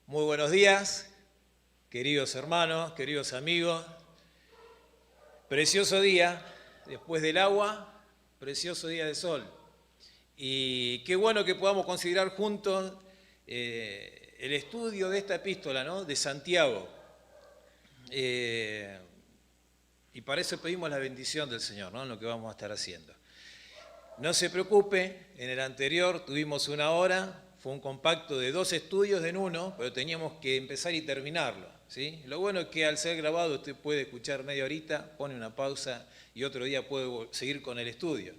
Muy buenos días, queridos hermanos, queridos amigos. Precioso día, después del agua, precioso día de sol. Y qué bueno que podamos considerar juntos el estudio de esta epístola, ¿no?, de Santiago. Y para eso pedimos la bendición del Señor, ¿no?, en lo que vamos a estar haciendo. No se preocupe, en el anterior tuvimos una hora, fue un compacto de 2 estudios en uno, pero teníamos que empezar y terminarlo, ¿sí? Lo bueno es que al ser grabado usted puede escuchar media horita, pone una pausa y otro día puede seguir con el estudio.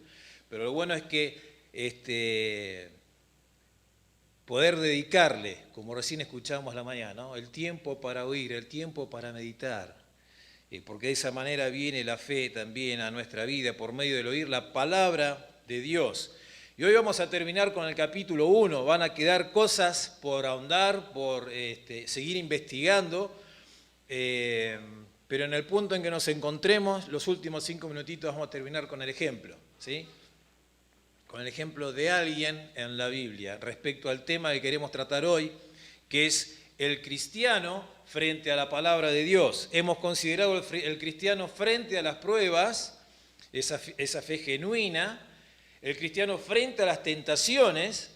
Pero lo bueno es que poder dedicarle, como recién escuchamos la mañana, ¿no?, el tiempo para oír, el tiempo para meditar, porque de esa manera viene la fe también a nuestra vida, por medio del oír la palabra de Dios. Y hoy vamos a terminar con el capítulo 1, van a quedar cosas por ahondar, por seguir investigando, pero en el punto en que nos encontremos, los últimos 5 minutitos vamos a terminar con el ejemplo, ¿sí? Con el ejemplo de alguien en la Biblia, respecto al tema que queremos tratar hoy, que es el cristiano frente a la palabra de Dios. Hemos considerado el cristiano frente a las pruebas, esa fe genuina, el cristiano frente a las tentaciones,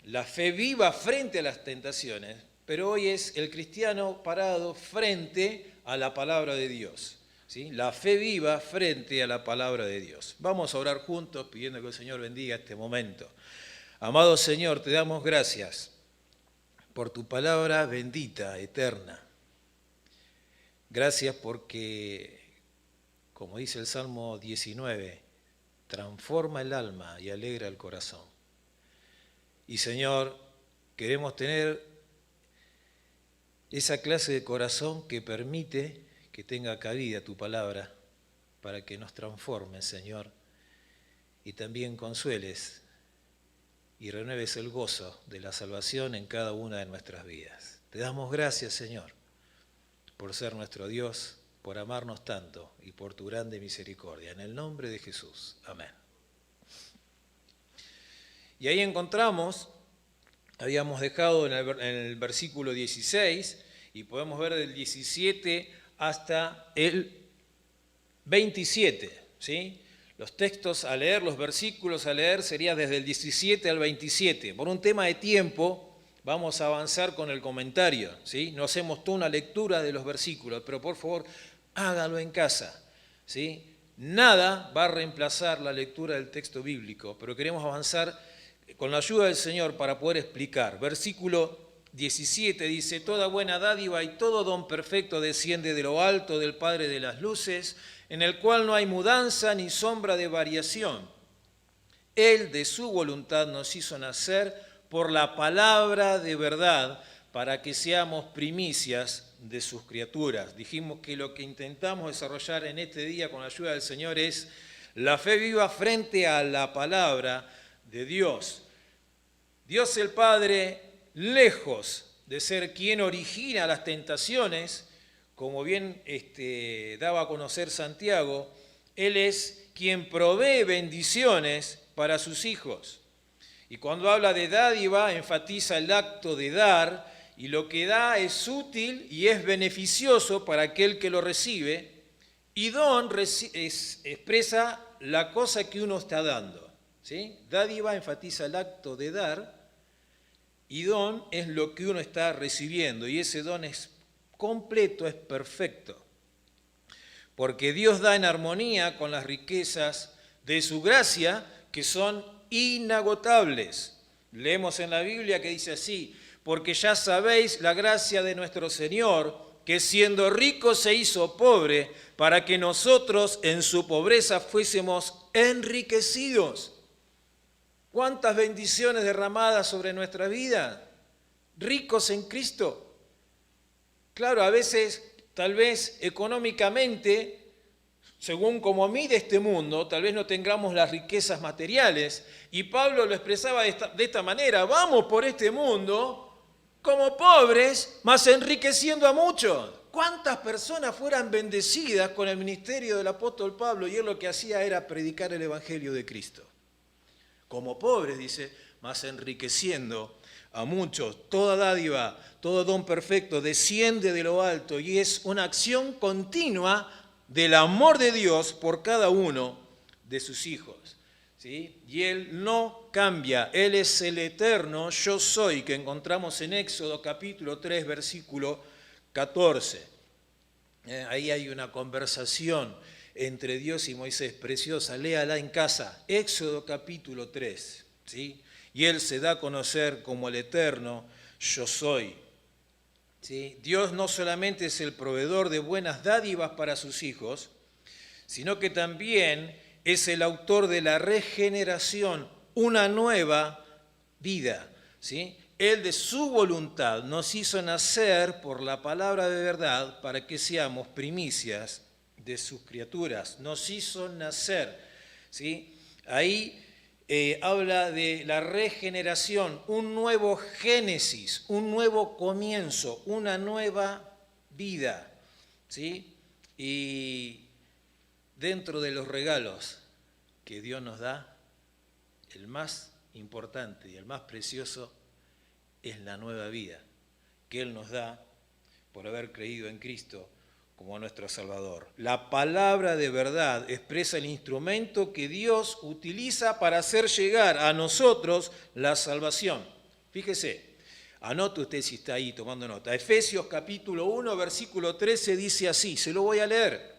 la fe viva frente a las tentaciones, pero hoy es el cristiano parado frente a la palabra de Dios, ¿sí? La fe viva frente a la palabra de Dios. Vamos a orar juntos pidiendo que el Señor bendiga este momento. Amado Señor, te damos gracias por tu palabra bendita, eterna. Gracias porque, como dice el Salmo 19, transforma el alma y alegra el corazón. Y Señor, queremos tener esa clase de corazón que permite que tenga cabida tu palabra para que nos transforme, Señor, y también consueles y renueves el gozo de la salvación en cada una de nuestras vidas. Te damos gracias, Señor, por ser nuestro Dios, por amarnos tanto y por tu grande misericordia. En el nombre de Jesús. Amén. Y ahí encontramos, habíamos dejado en el versículo 16, y podemos ver del 17 hasta el 27, ¿sí? Los textos a leer, los versículos a leer sería desde el 17 al 27. Por un tema de tiempo vamos a avanzar con el comentario, ¿sí? No hacemos toda una lectura de los versículos, pero por favor hágalo en casa, ¿sí? Nada va a reemplazar la lectura del texto bíblico, pero queremos avanzar con la ayuda del Señor para poder explicar. Versículo 17 dice: toda buena dádiva y todo don perfecto desciende de lo alto del Padre de las luces, en el cual no hay mudanza ni sombra de variación. Él de su voluntad nos hizo nacer por la palabra de verdad, para que seamos primicias de sus criaturas. Dijimos que lo que intentamos desarrollar en este día con la ayuda del Señor es la fe viva frente a la palabra de Dios. Dios el Padre, lejos de ser quien origina las tentaciones, como bien daba a conocer Santiago, Él es quien provee bendiciones para sus hijos. Y cuando habla de dádiva, enfatiza el acto de dar, y lo que da es útil y es beneficioso para aquel que lo recibe, y don expresa la cosa que uno está dando, ¿sí? Dádiva enfatiza el acto de dar, y don es lo que uno está recibiendo, y ese don es completo, es perfecto, porque Dios da en armonía con las riquezas de su gracia, que son inagotables. Leemos en la Biblia que dice así: porque ya sabéis la gracia de nuestro Señor, que siendo rico se hizo pobre, para que nosotros en su pobreza fuésemos enriquecidos. ¿Cuántas bendiciones derramadas sobre nuestra vida? Ricos en Cristo. Claro, a veces, tal vez económicamente, según como mide este mundo, tal vez no tengamos las riquezas materiales. Y Pablo lo expresaba de esta manera: vamos por este mundo como pobres, mas enriqueciendo a muchos. ¿Cuántas personas fueran bendecidas con el ministerio del apóstol Pablo? Y él lo que hacía era predicar el evangelio de Cristo. Como pobres, dice, mas enriqueciendo a muchos. Toda dádiva, todo don perfecto desciende de lo alto y es una acción continua del amor de Dios por cada uno de sus hijos. ¿Sí? Y Él no cambia, Él es el eterno yo soy, que encontramos en Éxodo capítulo 3, versículo 14. Ahí hay una conversación entre Dios y Moisés, preciosa, léala en casa, Éxodo capítulo 3, ¿sí? Y Él se da a conocer como el eterno yo soy. ¿Sí? Dios no solamente es el proveedor de buenas dádivas para sus hijos, sino que también es el autor de la regeneración, una nueva vida. ¿Sí? Él de su voluntad nos hizo nacer por la palabra de verdad para que seamos primicias de sus criaturas. Nos hizo nacer. ¿Sí? Ahí habla de la regeneración, un nuevo génesis, un nuevo comienzo, una nueva vida. ¿Sí? Y dentro de los regalos que Dios nos da, el más importante y el más precioso es la nueva vida que Él nos da por haber creído en Cristo como nuestro Salvador. La palabra de verdad expresa el instrumento que Dios utiliza para hacer llegar a nosotros la salvación. Fíjese, anote usted si está ahí tomando nota. Efesios capítulo 1, versículo 13 dice así, se lo voy a leer.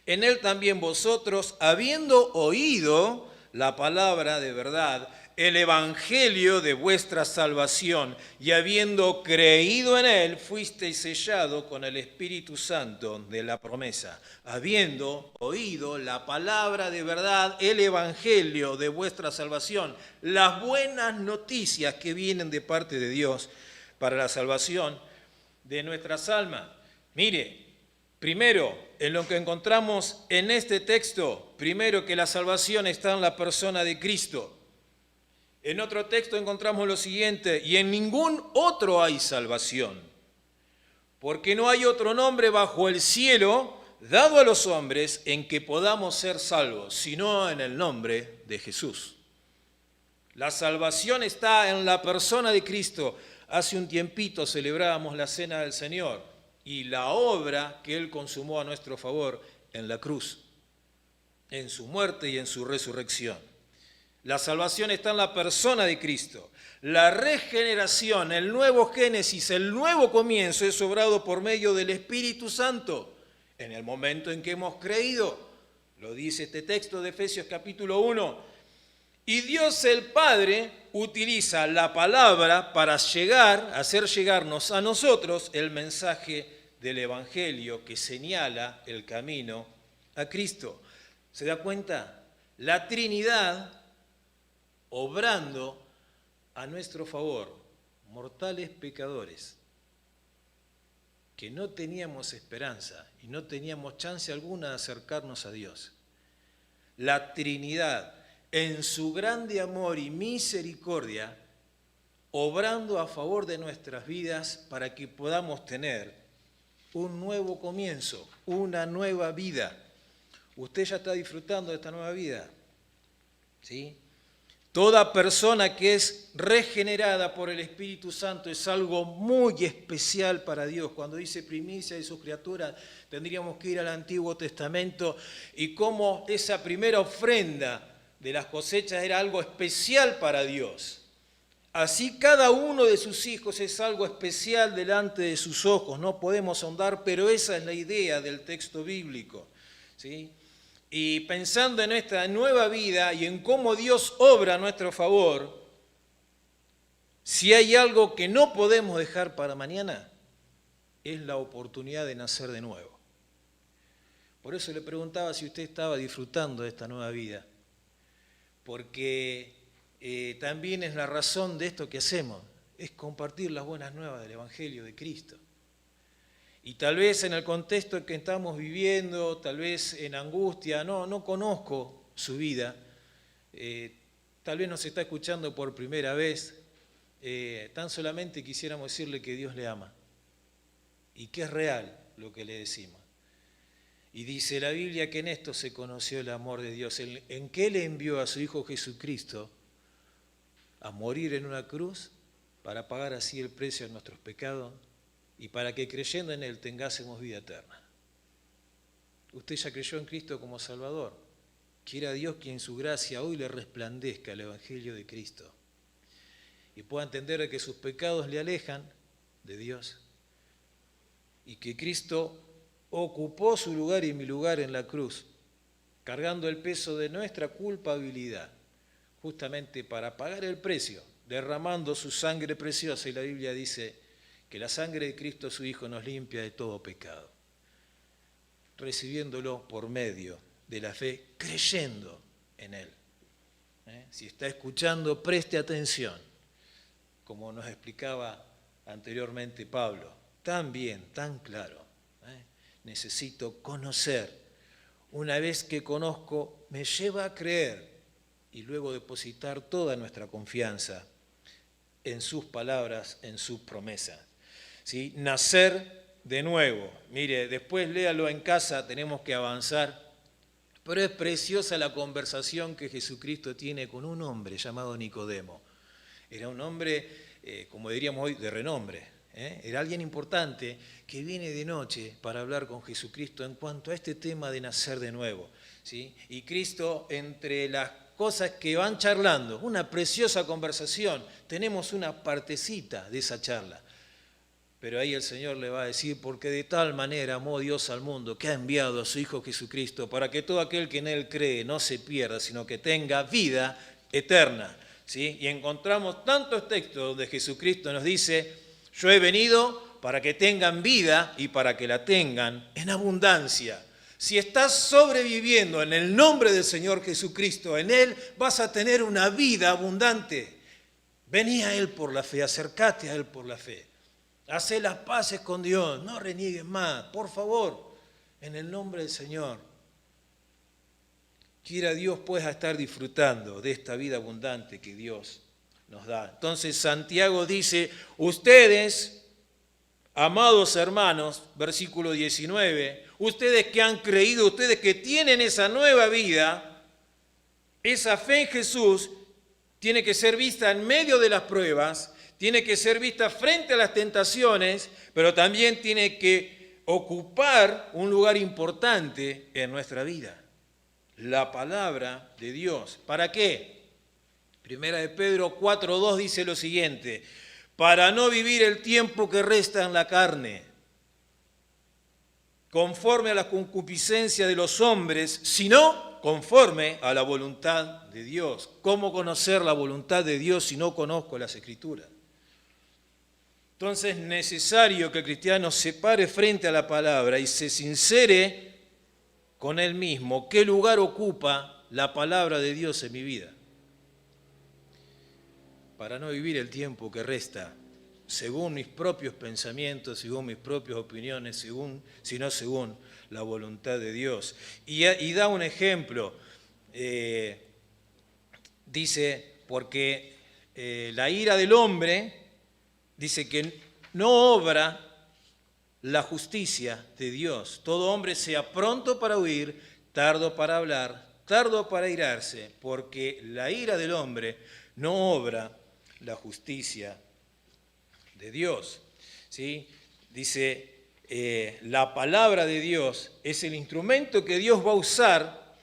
En Él también vosotros, habiendo oído la palabra de verdad, el evangelio de vuestra salvación, y habiendo creído en Él, fuisteis sellados con el Espíritu Santo de la promesa. Habiendo oído la palabra de verdad, el evangelio de vuestra salvación, las buenas noticias que vienen de parte de Dios para la salvación de nuestras almas. Mire, primero, en lo que encontramos en este texto, primero que la salvación está en la persona de Cristo. En otro texto encontramos lo siguiente, y en ningún otro hay salvación, porque no hay otro nombre bajo el cielo dado a los hombres en que podamos ser salvos, sino en el nombre de Jesús. La salvación está en la persona de Cristo. Hace un tiempito celebrábamos la Cena del Señor y la obra que Él consumó a nuestro favor en la cruz, en su muerte y en su resurrección. La salvación está en la persona de Cristo. La regeneración, el nuevo génesis, el nuevo comienzo es obrado por medio del Espíritu Santo en el momento en que hemos creído. Lo dice este texto de Efesios capítulo 1. Y Dios el Padre utiliza la palabra para hacer llegarnos a nosotros el mensaje del Evangelio que señala el camino a Cristo. ¿Se da cuenta? La Trinidad obrando a nuestro favor, mortales pecadores, que no teníamos esperanza y no teníamos chance alguna de acercarnos a Dios. La Trinidad, en su grande amor y misericordia, obrando a favor de nuestras vidas para que podamos tener un nuevo comienzo, una nueva vida. Usted ya está disfrutando de esta nueva vida, ¿sí? Toda persona que es regenerada por el Espíritu Santo es algo muy especial para Dios. Cuando dice primicia de sus criaturas, tendríamos que ir al Antiguo Testamento y cómo esa primera ofrenda de las cosechas era algo especial para Dios. Así cada uno de sus hijos es algo especial delante de sus ojos. No podemos ahondar, pero esa es la idea del texto bíblico, ¿sí? Y pensando en esta nueva vida y en cómo Dios obra a nuestro favor, si hay algo que no podemos dejar para mañana, es la oportunidad de nacer de nuevo. Por eso le preguntaba si usted estaba disfrutando de esta nueva vida, porque también es la razón de esto que hacemos, es compartir las buenas nuevas del Evangelio de Cristo. Y tal vez en el contexto en que estamos viviendo, tal vez en angustia, no conozco su vida, tal vez nos está escuchando por primera vez, tan solamente quisiéramos decirle que Dios le ama y que es real lo que le decimos. Y dice la Biblia que en esto se conoció el amor de Dios, en que Él envió a su Hijo Jesucristo a morir en una cruz para pagar así el precio de nuestros pecados y para que creyendo en Él tengásemos vida eterna. Usted ya creyó en Cristo como Salvador. Quiera Dios que en su gracia hoy le resplandezca el Evangelio de Cristo y pueda entender que sus pecados le alejan de Dios y que Cristo ocupó su lugar y mi lugar en la cruz, cargando el peso de nuestra culpabilidad, justamente para pagar el precio, derramando su sangre preciosa, y la Biblia dice que la sangre de Cristo su Hijo nos limpia de todo pecado, recibiéndolo por medio de la fe, creyendo en Él. Si está escuchando, preste atención, como nos explicaba anteriormente Pablo, tan bien, tan claro. Necesito conocer. Una vez que conozco, me lleva a creer y luego depositar toda nuestra confianza en sus palabras, en sus promesas. ¿Sí? Nacer de nuevo. Mire, después léalo en casa, tenemos que avanzar. Pero es preciosa la conversación que Jesucristo tiene con un hombre llamado Nicodemo. Era un hombre, como diríamos hoy, de renombre. Era alguien importante que viene de noche para hablar con Jesucristo en cuanto a este tema de nacer de nuevo, ¿sí? Y Cristo, entre las cosas que van charlando, una preciosa conversación, tenemos una partecita de esa charla. Pero ahí el Señor le va a decir, porque de tal manera amó Dios al mundo, que ha enviado a su Hijo Jesucristo, para que todo aquel que en Él cree no se pierda, sino que tenga vida eterna. ¿Sí? Y encontramos tantos textos donde Jesucristo nos dice, yo he venido para que tengan vida y para que la tengan en abundancia. Si estás sobreviviendo en el nombre del Señor Jesucristo, en Él vas a tener una vida abundante. Vení a Él por la fe, acércate a Él por la fe. Hacé las paces con Dios, no reniegues más, por favor, en el nombre del Señor. Quiera Dios pueda estar disfrutando de esta vida abundante que Dios nos da. Entonces Santiago dice, ustedes, amados hermanos, versículo 19, ustedes que han creído, ustedes que tienen esa nueva vida, esa fe en Jesús tiene que ser vista en medio de las pruebas, tiene que ser vista frente a las tentaciones, pero también tiene que ocupar un lugar importante en nuestra vida. La palabra de Dios. ¿Para qué? Primera de Pedro 4:2 dice lo siguiente, para no vivir el tiempo que resta en la carne, conforme a la concupiscencia de los hombres, sino conforme a la voluntad de Dios. ¿Cómo conocer la voluntad de Dios si no conozco las Escrituras? Entonces es necesario que el cristiano se pare frente a la palabra y se sincere con él mismo. ¿Qué lugar ocupa la palabra de Dios en mi vida? Para no vivir el tiempo que resta según mis propios pensamientos, según mis propias opiniones, sino según la voluntad de Dios. Y da un ejemplo. Dice, porque la ira del hombre, dice que no obra la justicia de Dios. Todo hombre sea pronto para oír, tardo para hablar, tardo para irarse, porque la ira del hombre no obra la justicia de Dios. ¿Sí? Dice, la palabra de Dios es el instrumento que Dios va a usar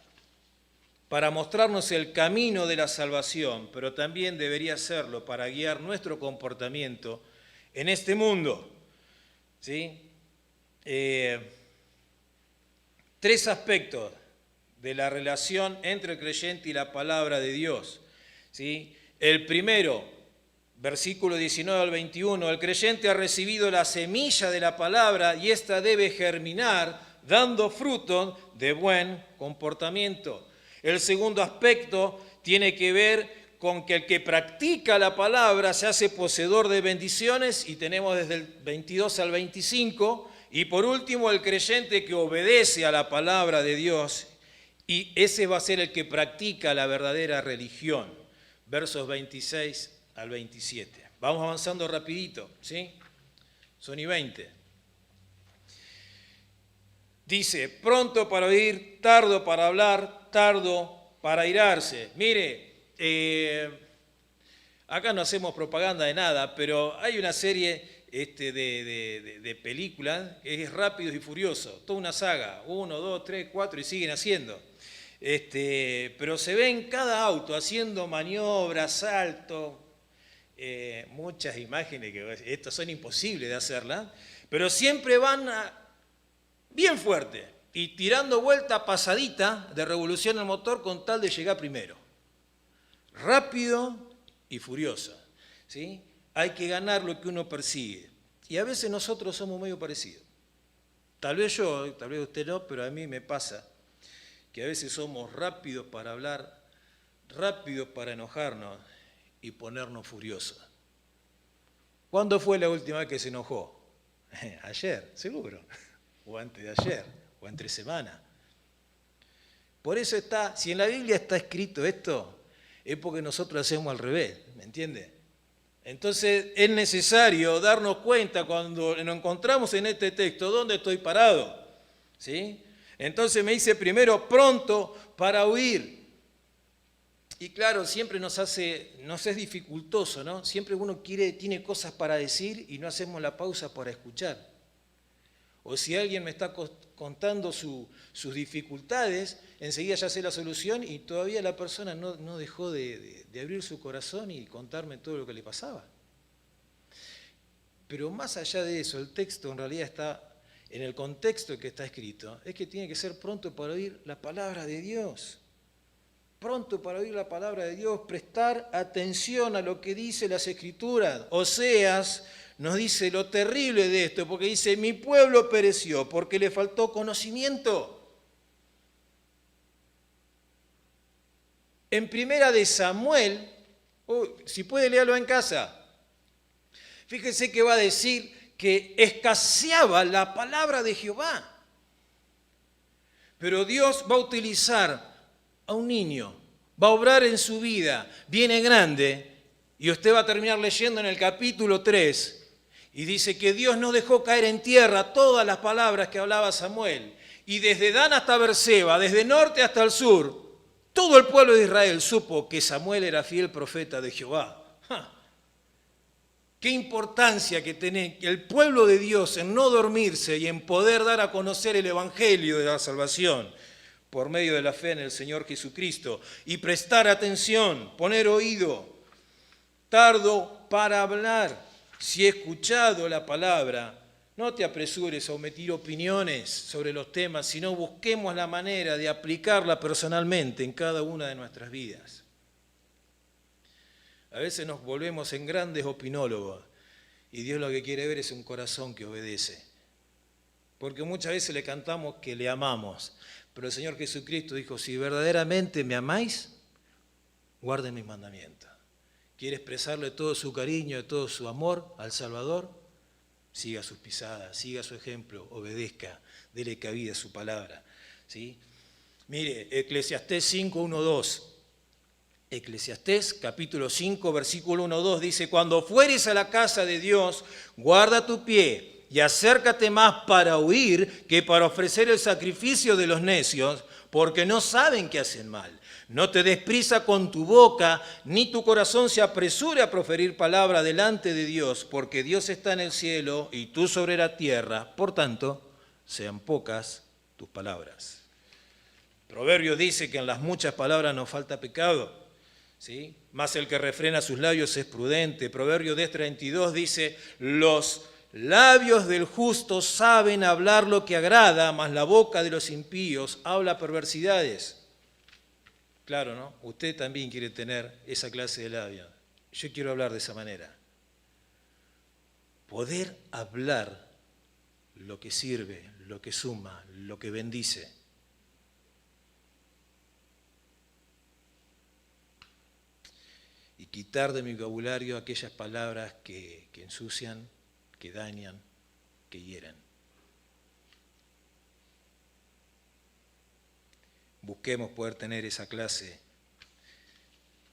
para mostrarnos el camino de la salvación, pero también debería hacerlo para guiar nuestro comportamiento en este mundo. ¿Sí? Tres aspectos de la relación entre el creyente y la palabra de Dios. ¿Sí? El primero, versículo 19 al 21, el creyente ha recibido la semilla de la palabra y ésta debe germinar dando fruto de buen comportamiento. El segundo aspecto tiene que ver con que el que practica la palabra se hace poseedor de bendiciones y tenemos desde el 22 al 25. Y por último, el creyente que obedece a la palabra de Dios y ese va a ser el que practica la verdadera religión. Versos 26 al 27. Vamos avanzando rapidito, ¿sí? Son y 20. Dice, pronto para oír, tardo para hablar, tardo para irarse. Mire, Acá no hacemos propaganda de nada, pero hay una serie de películas que es Rápidos y Furiosos, toda una saga, 1, 2, 3, 4 y siguen haciendo. Pero se ven cada auto haciendo maniobras, saltos, muchas imágenes que estas son imposibles de hacerlas, pero siempre van bien fuerte y tirando vuelta pasadita de revolución al motor con tal de llegar primero. Rápido y furioso, ¿sí? Hay que ganar lo que uno persigue. Y a veces nosotros somos medio parecidos. Tal vez yo, tal vez usted no, pero a mí me pasa que a veces somos rápidos para hablar, rápidos para enojarnos y ponernos furiosos. ¿Cuándo fue la última vez que se enojó? Ayer, seguro. O antes de ayer, o entre semana. Por eso está, si en la Biblia está escrito esto, es porque nosotros hacemos al revés, ¿me entiende? Entonces es necesario darnos cuenta cuando nos encontramos en este texto, ¿dónde estoy parado? ¿Sí? Entonces me dice primero, pronto para huir. Y claro, siempre nos es dificultoso, ¿no? Siempre uno tiene cosas para decir y no hacemos la pausa para escuchar. O si alguien me está contando sus dificultades, enseguida ya sé la solución y todavía la persona no dejó de abrir su corazón y contarme todo lo que le pasaba. Pero más allá de eso, el texto en realidad está en el contexto que está escrito, es que tiene que ser pronto para oír la palabra de Dios. Pronto para oír la palabra de Dios, prestar atención a lo que dice las Escrituras. Oseas nos dice lo terrible de esto, porque dice, mi pueblo pereció porque le faltó conocimiento. En Primera de Samuel, si puede leerlo en casa, fíjese que va a decir que escaseaba la palabra de Jehová. Pero Dios va a utilizar a un niño, va a obrar en su vida, viene grande, y usted va a terminar leyendo en el capítulo 3, y dice que Dios no dejó caer en tierra todas las palabras que hablaba Samuel, y desde Dan hasta Berseba, desde norte hasta el sur, todo el pueblo de Israel supo que Samuel era fiel profeta de Jehová. ¡Ja! Qué importancia que tiene el pueblo de Dios en no dormirse y en poder dar a conocer el evangelio de la salvación por medio de la fe en el Señor Jesucristo y prestar atención, poner oído. Tardo para hablar. Si he escuchado la palabra, no te apresures a omitir opiniones sobre los temas, sino busquemos la manera de aplicarla personalmente en cada una de nuestras vidas. A veces nos volvemos en grandes opinólogos y Dios lo que quiere ver es un corazón que obedece. Porque muchas veces le cantamos que le amamos, pero el Señor Jesucristo dijo, si verdaderamente me amáis, guarden mis mandamientos. ¿Quiere expresarle todo su cariño, todo su amor al Salvador? Siga sus pisadas, siga su ejemplo, obedezca, dele cabida a su palabra. ¿Sí? Mire, Eclesiastés 5, 1, 2. Eclesiastés capítulo 5, versículo 1, 2 dice, cuando fueres a la casa de Dios, guarda tu pie y acércate más para huir que para ofrecer el sacrificio de los necios, porque no saben que hacen mal. No te des prisa con tu boca, ni tu corazón se apresure a proferir palabra delante de Dios, porque Dios está en el cielo y tú sobre la tierra, por tanto, sean pocas tus palabras. Proverbio dice que en las muchas palabras nos falta pecado. ¿Sí? Más el que refrena sus labios es prudente. Proverbio 10:32 dice, los labios del justo saben hablar lo que agrada, mas la boca de los impíos habla perversidades. Claro, ¿no? Usted también quiere tener esa clase de labios. Yo quiero hablar de esa manera. Poder hablar lo que sirve, lo que suma, lo que bendice. Y quitar de mi vocabulario aquellas palabras que ensucian, que dañan, que hieren. Busquemos poder tener esa clase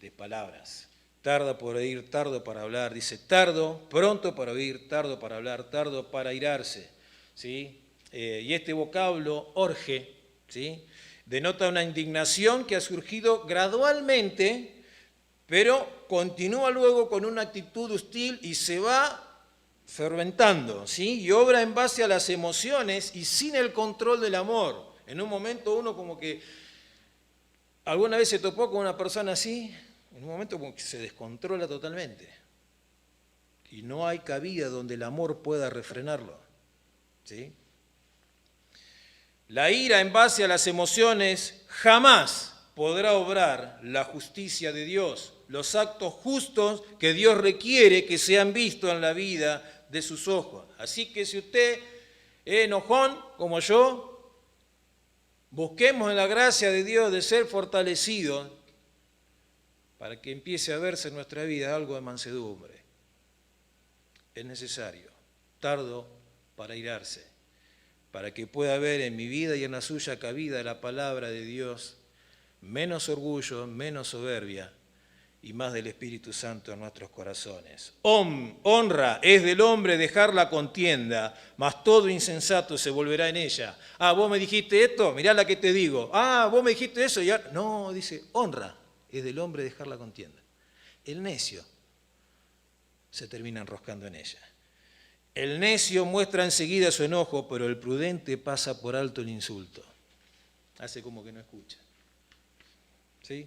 de palabras. Tarda por oír, tardo para hablar. Dice tardo, pronto para oír, tardo para hablar, tardo para irarse. ¿Sí? Y este vocablo, orge, ¿sí? Denota una indignación que ha surgido gradualmente, pero continúa luego con una actitud hostil y se va fermentando, ¿sí? Y obra en base a las emociones y sin el control del amor. En un momento uno como que, ¿alguna vez se topó con una persona así? En un momento como que se descontrola totalmente. Y no hay cabida donde el amor pueda refrenarlo, ¿sí? La ira en base a las emociones jamás podrá obrar la justicia de Dios, los actos justos que Dios requiere que sean vistos en la vida de sus ojos. Así que si usted es enojón como yo, busquemos en la gracia de Dios de ser fortalecidos para que empiece a verse en nuestra vida algo de mansedumbre. Es necesario, tardo para irarse, para que pueda haber en mi vida y en la suya cabida la palabra de Dios, menos orgullo, menos soberbia y más del Espíritu Santo en nuestros corazones. Honra es del hombre dejar la contienda, mas todo insensato se volverá en ella. Ah, vos me dijiste esto, mirá la que te digo. Ah, vos me dijiste eso. No, dice, honra es del hombre dejar la contienda. El necio se termina enroscando en ella. El necio muestra enseguida su enojo, pero el prudente pasa por alto el insulto. Hace como que no escucha. ¿Sí?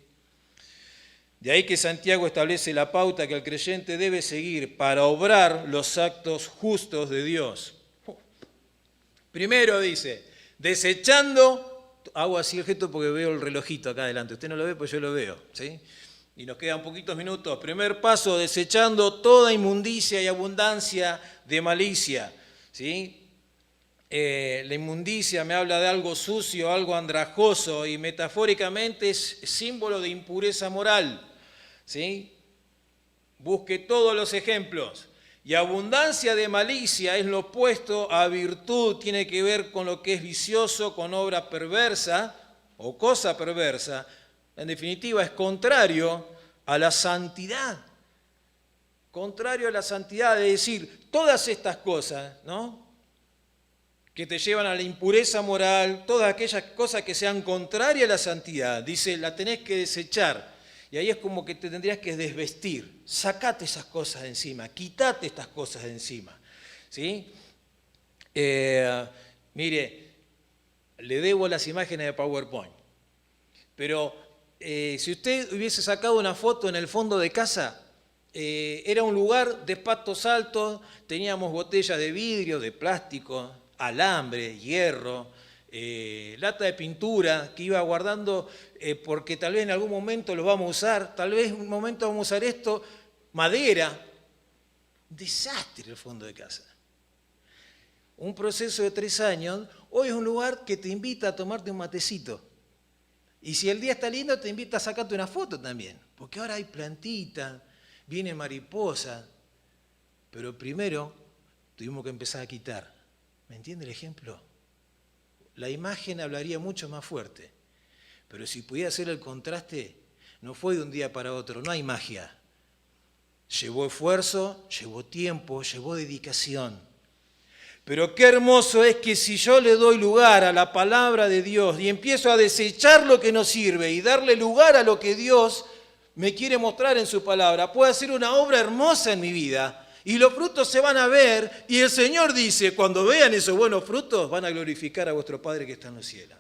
De ahí que Santiago establece la pauta que el creyente debe seguir para obrar los actos justos de Dios. Primero dice, desechando, hago así el gesto porque veo el relojito acá adelante, usted no lo ve, pues yo lo veo, ¿sí? Y nos quedan poquitos minutos. Primer paso, desechando toda inmundicia y abundancia de malicia, ¿sí? La inmundicia me habla de algo sucio, algo andrajoso, y metafóricamente es símbolo de impureza moral, ¿sí? Busque todos los ejemplos. Y abundancia de malicia es lo opuesto a virtud, tiene que ver con lo que es vicioso, con obra perversa o cosa perversa. En definitiva, es contrario a la santidad. Contrario a la santidad, es decir, todas estas cosas, ¿no?, que te llevan a la impureza moral, todas aquellas cosas que sean contrarias a la santidad, dice, la tenés que desechar. Y ahí es como que te tendrías que desvestir. Sacate esas cosas de encima, quitate estas cosas de encima, ¿sí? Mire, le debo las imágenes de PowerPoint, pero si usted hubiese sacado una foto en el fondo de casa, era un lugar de patos altos, teníamos botellas de vidrio, de plástico, alambre, hierro, lata de pintura que iba guardando porque tal vez en algún momento lo vamos a usar, tal vez en un momento vamos a usar esto, madera, desastre el fondo de casa. Un proceso de 3 años, hoy es un lugar que te invita a tomarte un matecito. Y si el día está lindo, te invita a sacarte una foto también, porque ahora hay plantitas, viene mariposa, pero primero tuvimos que empezar a quitar. ¿Me entiende el ejemplo? La imagen hablaría mucho más fuerte, pero si pudiera hacer el contraste, no fue de un día para otro, no hay magia. Llevó esfuerzo, llevó tiempo, llevó dedicación. Pero qué hermoso es que si yo le doy lugar a la palabra de Dios y empiezo a desechar lo que no sirve y darle lugar a lo que Dios me quiere mostrar en su palabra, puede hacer una obra hermosa en mi vida. Y los frutos se van a ver, y el Señor dice, cuando vean esos buenos frutos, van a glorificar a vuestro Padre que está en los cielos.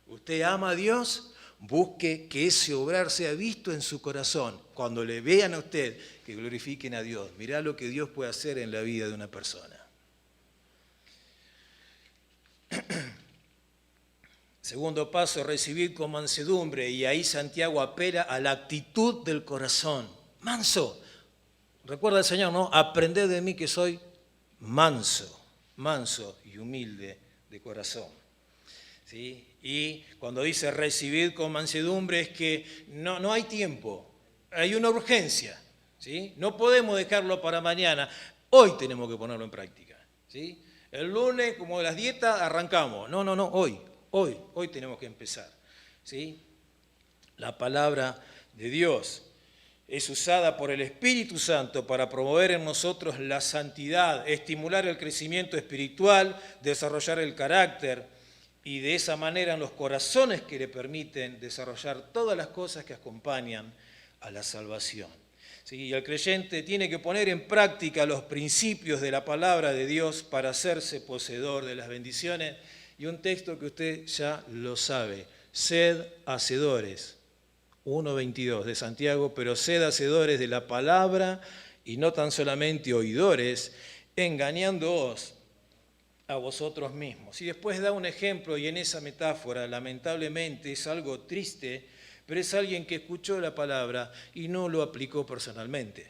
Usted ama a Dios, busque que ese obrar sea visto en su corazón. Cuando le vean a usted, que glorifiquen a Dios. Mirá lo que Dios puede hacer en la vida de una persona. Segundo paso, recibir con mansedumbre, y ahí Santiago apela a la actitud del corazón. Manso. Recuerda el Señor, ¿no? Aprended de mí que soy manso y humilde de corazón. ¿Sí? Y cuando dice recibid con mansedumbre es que no hay tiempo, hay una urgencia. ¿Sí? No podemos dejarlo para mañana, hoy tenemos que ponerlo en práctica. ¿Sí? El lunes, como las dietas, arrancamos. No, hoy tenemos que empezar. ¿Sí? La palabra de Dios es usada por el Espíritu Santo para promover en nosotros la santidad, estimular el crecimiento espiritual, desarrollar el carácter y de esa manera en los corazones que le permiten desarrollar todas las cosas que acompañan a la salvación. ¿Sí? Y el creyente tiene que poner en práctica los principios de la palabra de Dios para hacerse poseedor de las bendiciones. Y un texto que usted ya lo sabe: sed hacedores, 1:22 de Santiago, pero sed hacedores de la palabra y no tan solamente oidores, engañándoos a vosotros mismos. Y después da un ejemplo, y en esa metáfora, lamentablemente, es algo triste, pero es alguien que escuchó la palabra y no lo aplicó personalmente.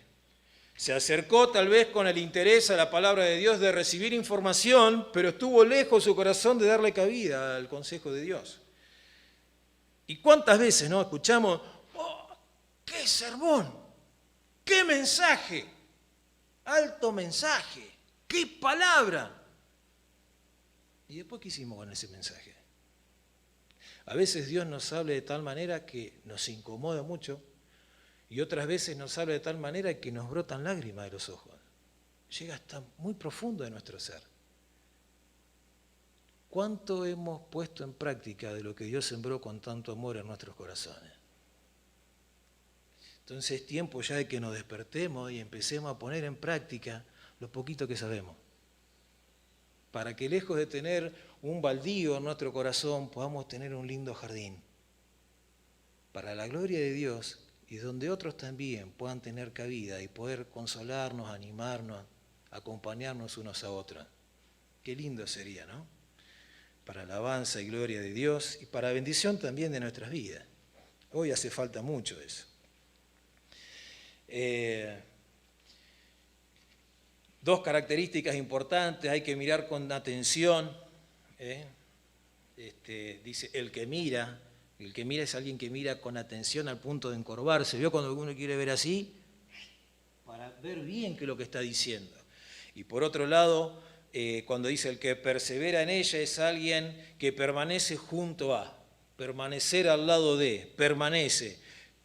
Se acercó tal vez con el interés a la palabra de Dios de recibir información, pero estuvo lejos su corazón de darle cabida al consejo de Dios. ¿Y cuántas veces no escuchamos: ¡oh, qué sermón! ¡Qué mensaje! ¡Alto mensaje! ¡Qué palabra! ¿Y después qué hicimos con ese mensaje? A veces Dios nos habla de tal manera que nos incomoda mucho, y otras veces nos habla de tal manera que nos brotan lágrimas de los ojos. Llega hasta muy profundo de nuestro ser. ¿Cuánto hemos puesto en práctica de lo que Dios sembró con tanto amor en nuestros corazones? Entonces es tiempo ya de que nos despertemos y empecemos a poner en práctica lo poquito que sabemos, para que lejos de tener un baldío en nuestro corazón, podamos tener un lindo jardín, para la gloria de Dios, y donde otros también puedan tener cabida y poder consolarnos, animarnos, acompañarnos unos a otros. Qué lindo sería, ¿no? Para alabanza y gloria de Dios y para bendición también de nuestras vidas. Hoy hace falta mucho eso. Dos características importantes: hay que mirar con atención. Dice, el que mira es alguien que mira con atención al punto de encorvarse. ¿Vio cuando uno quiere ver así? Para ver bien qué es lo que está diciendo. Y por otro lado, cuando dice el que persevera en ella, es alguien que permanece junto a, permanecer al lado de, permanece,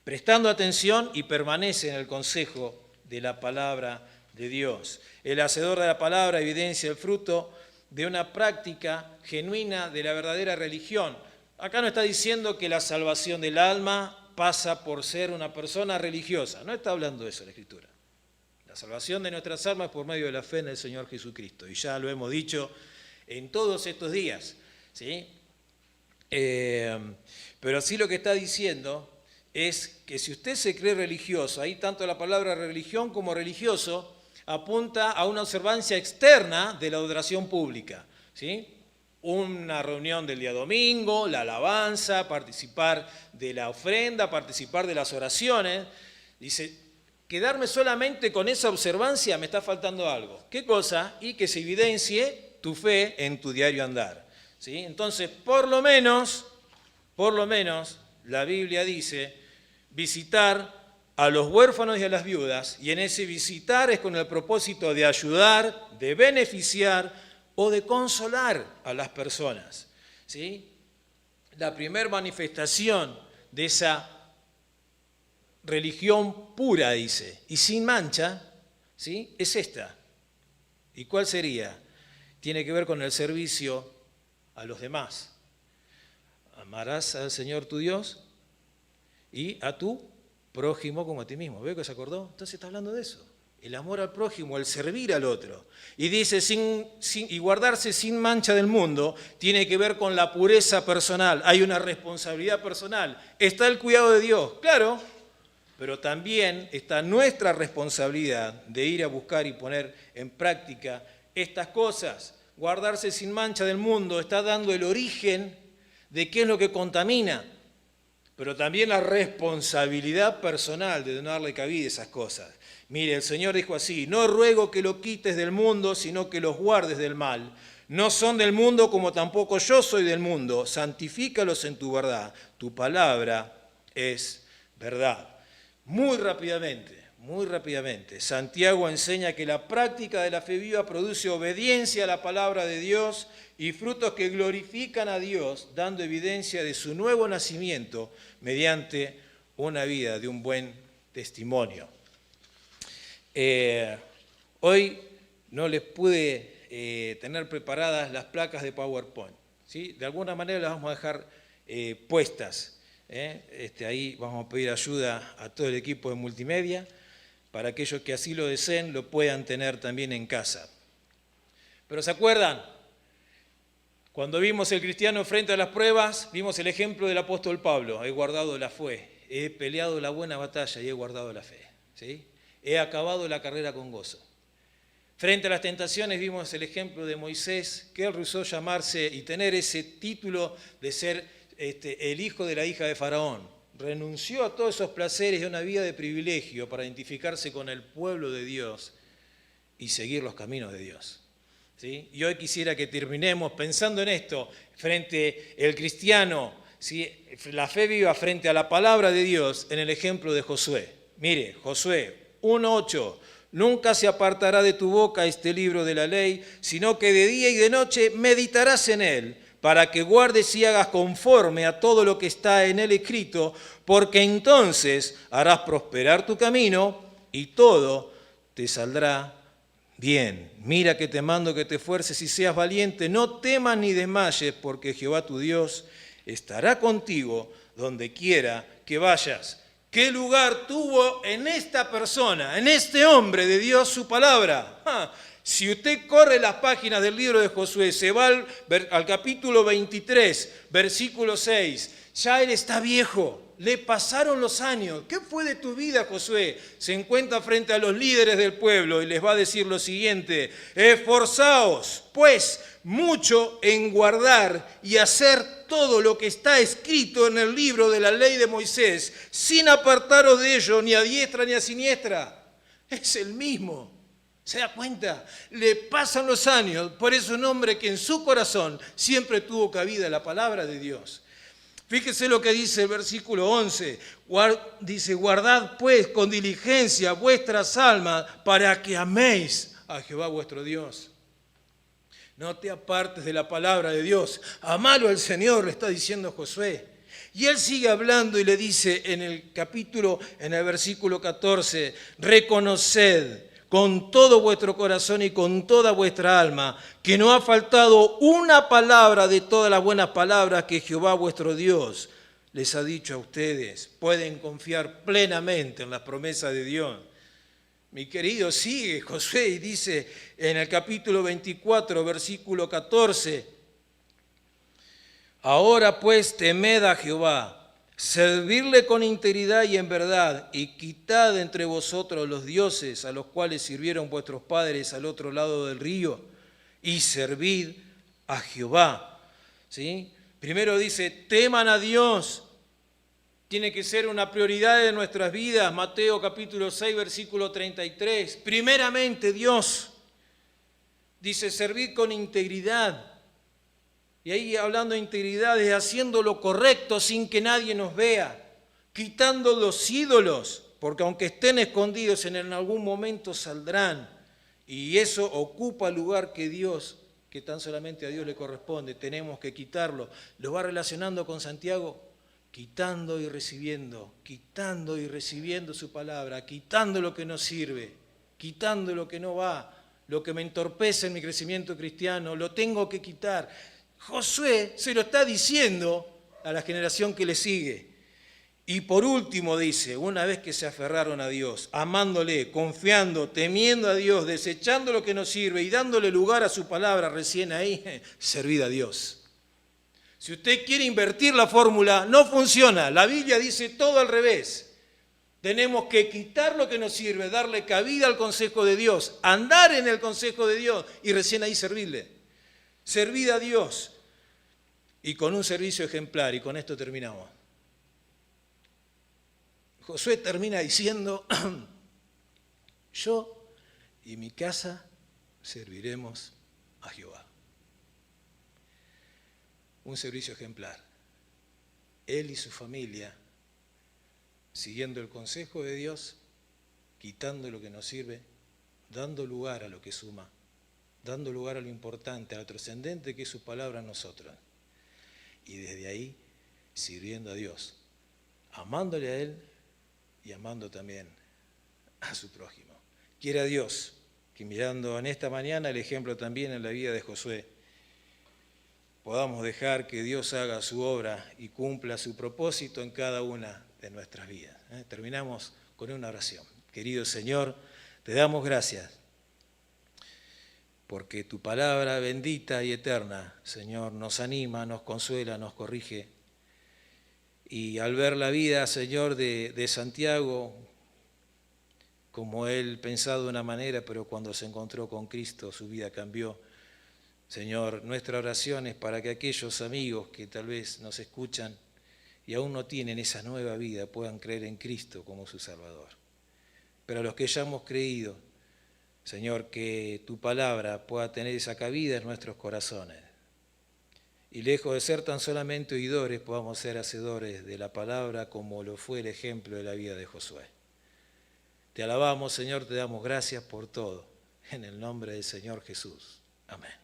prestando atención y permanece en el consejo de la palabra de Dios. El hacedor de la palabra evidencia el fruto de una práctica genuina de la verdadera religión. Acá no está diciendo que la salvación del alma pasa por ser una persona religiosa, no está hablando de eso la Escritura. La salvación de nuestras almas es por medio de la fe en el Señor Jesucristo, y ya lo hemos dicho en todos estos días, ¿sí? Pero sí lo que está diciendo es que si usted se cree religioso, ahí tanto la palabra religión como religioso apunta a una observancia externa de la adoración pública, ¿sí? Una reunión del día domingo, la alabanza, participar de la ofrenda, participar de las oraciones. Dice, quedarme solamente con esa observancia me está faltando algo. ¿Qué cosa? Y que se evidencie tu fe en tu diario andar, ¿sí? Entonces, por lo menos, la Biblia dice, visitar a los huérfanos y a las viudas, y en ese visitar es con el propósito de ayudar, de beneficiar o de consolar a las personas, ¿sí? La primera manifestación de esa religión pura, dice, y sin mancha, ¿sí? Es esta. ¿Y cuál sería? Tiene que ver con el servicio a los demás. Amarás al Señor tu Dios y a tu prójimo como a ti mismo. ¿Ve que se acordó? Entonces está hablando de eso. El amor al prójimo, el servir al otro. Y dice, y guardarse sin mancha del mundo, tiene que ver con la pureza personal. Hay una responsabilidad personal. Está el cuidado de Dios, claro, pero también está nuestra responsabilidad de ir a buscar y poner en práctica estas cosas. Guardarse sin mancha del mundo está dando el origen de qué es lo que contamina, pero también la responsabilidad personal de no darle cabida a esas cosas. Mire, el Señor dijo así, no ruego que lo quites del mundo, sino que los guardes del mal. No son del mundo como tampoco yo soy del mundo. Santifícalos en tu verdad. Tu palabra es verdad. Muy rápidamente, Santiago enseña que la práctica de la fe viva produce obediencia a la palabra de Dios y frutos que glorifican a Dios, dando evidencia de su nuevo nacimiento mediante una vida de un buen testimonio. Hoy no les pude tener preparadas las placas de PowerPoint, ¿sí? De alguna manera las vamos a dejar puestas, Ahí vamos a pedir ayuda a todo el equipo de multimedia para aquellos que así lo deseen lo puedan tener también en casa. Pero ¿se acuerdan? Cuando vimos el cristiano frente a las pruebas, vimos el ejemplo del apóstol Pablo. He guardado la fe, he peleado la buena batalla y he guardado la fe. ¿Sí? He acabado la carrera con gozo. Frente a las tentaciones vimos el ejemplo de Moisés, que él rehusó llamarse y tener ese título de ser el hijo de la hija de Faraón. Renunció a todos esos placeres de una vida de privilegio para identificarse con el pueblo de Dios y seguir los caminos de Dios. ¿Sí? Y hoy quisiera que terminemos pensando en esto, frente al cristiano, ¿sí? La fe viva frente a la palabra de Dios en el ejemplo de Josué. Mire, Josué 1:8, nunca se apartará de tu boca este libro de la ley, sino que de día y de noche meditarás en él, para que guardes y hagas conforme a todo lo que está en él escrito, porque entonces harás prosperar tu camino y todo te saldrá bien. Mira que te mando que te esfuerces y seas valiente, no temas ni desmayes, porque Jehová tu Dios estará contigo donde quiera que vayas. ¿Qué lugar tuvo en esta persona, en este hombre de Dios, su palabra? Si usted corre las páginas del libro de Josué, se va al capítulo 23, versículo 6, ya él está viejo. Le pasaron los años. ¿Qué fue de tu vida, Josué? Se encuentra frente a los líderes del pueblo y les va a decir lo siguiente: esforzaos, pues, mucho en guardar y hacer todo lo que está escrito en el libro de la ley de Moisés, sin apartaros de ello ni a diestra ni a siniestra. Es el mismo. ¿Se da cuenta? Le pasan los años, por eso un hombre que en su corazón siempre tuvo cabida la palabra de Dios. Fíjese lo que dice el versículo 11. Dice, guardad pues con diligencia vuestras almas para que améis a Jehová vuestro Dios. No te apartes de la palabra de Dios. Amalo al Señor, le está diciendo Josué. Y él sigue hablando y le dice en el versículo 14, reconoced con todo vuestro corazón y con toda vuestra alma, que no ha faltado una palabra de todas las buenas palabras que Jehová vuestro Dios les ha dicho a ustedes. Pueden confiar plenamente en las promesas de Dios. Mi querido, sigue Josué y dice en el capítulo 24, versículo 14, ahora pues temed a Jehová, servirle con integridad y en verdad, y quitad entre vosotros los dioses a los cuales sirvieron vuestros padres al otro lado del río, y servid a Jehová. ¿Sí? Primero dice, teman a Dios. Tiene que ser una prioridad de nuestras vidas. Mateo capítulo 6, versículo 33. Primeramente Dios. Dice, servid con integridad. Y ahí hablando de integridad es haciendo lo correcto sin que nadie nos vea, quitando los ídolos, porque aunque estén escondidos en algún momento saldrán. Y eso ocupa el lugar que Dios, que tan solamente a Dios le corresponde, tenemos que quitarlo. Lo va relacionando con Santiago, quitando y recibiendo su palabra, quitando lo que no sirve, quitando lo que no va, lo que me entorpece en mi crecimiento cristiano, lo tengo que quitar. Josué se lo está diciendo a la generación que le sigue. Y por último dice, una vez que se aferraron a Dios, amándole, confiando, temiendo a Dios, desechando lo que no sirve y dándole lugar a su palabra, recién ahí, servid a Dios. Si usted quiere invertir la fórmula, no funciona. La Biblia dice todo al revés. Tenemos que quitar lo que nos sirve, darle cabida al consejo de Dios, andar en el consejo de Dios y recién ahí servirle. Servid a Dios. Y con un servicio ejemplar, y con esto terminamos. Josué termina diciendo, yo y mi casa serviremos a Jehová. Un servicio ejemplar. Él y su familia, siguiendo el consejo de Dios, quitando lo que nos sirve, dando lugar a lo que suma, dando lugar a lo importante, a lo trascendente que es su palabra a nosotros. Y desde ahí, sirviendo a Dios, amándole a Él y amando también a su prójimo. Quiera Dios que mirando en esta mañana el ejemplo también en la vida de Josué, podamos dejar que Dios haga su obra y cumpla su propósito en cada una de nuestras vidas. Terminamos con una oración. Querido Señor, te damos gracias porque tu palabra bendita y eterna, Señor, nos anima, nos consuela, nos corrige. Y al ver la vida, Señor, de Santiago, como él pensaba de una manera, pero cuando se encontró con Cristo, su vida cambió. Señor, nuestra oración es para que aquellos amigos que tal vez nos escuchan y aún no tienen esa nueva vida puedan creer en Cristo como su Salvador. Pero a los que ya hemos creído, Señor, que tu palabra pueda tener esa cabida en nuestros corazones. Y lejos de ser tan solamente oidores, podamos ser hacedores de la palabra como lo fue el ejemplo de la vida de Josué. Te alabamos, Señor, te damos gracias por todo. En el nombre del Señor Jesús. Amén.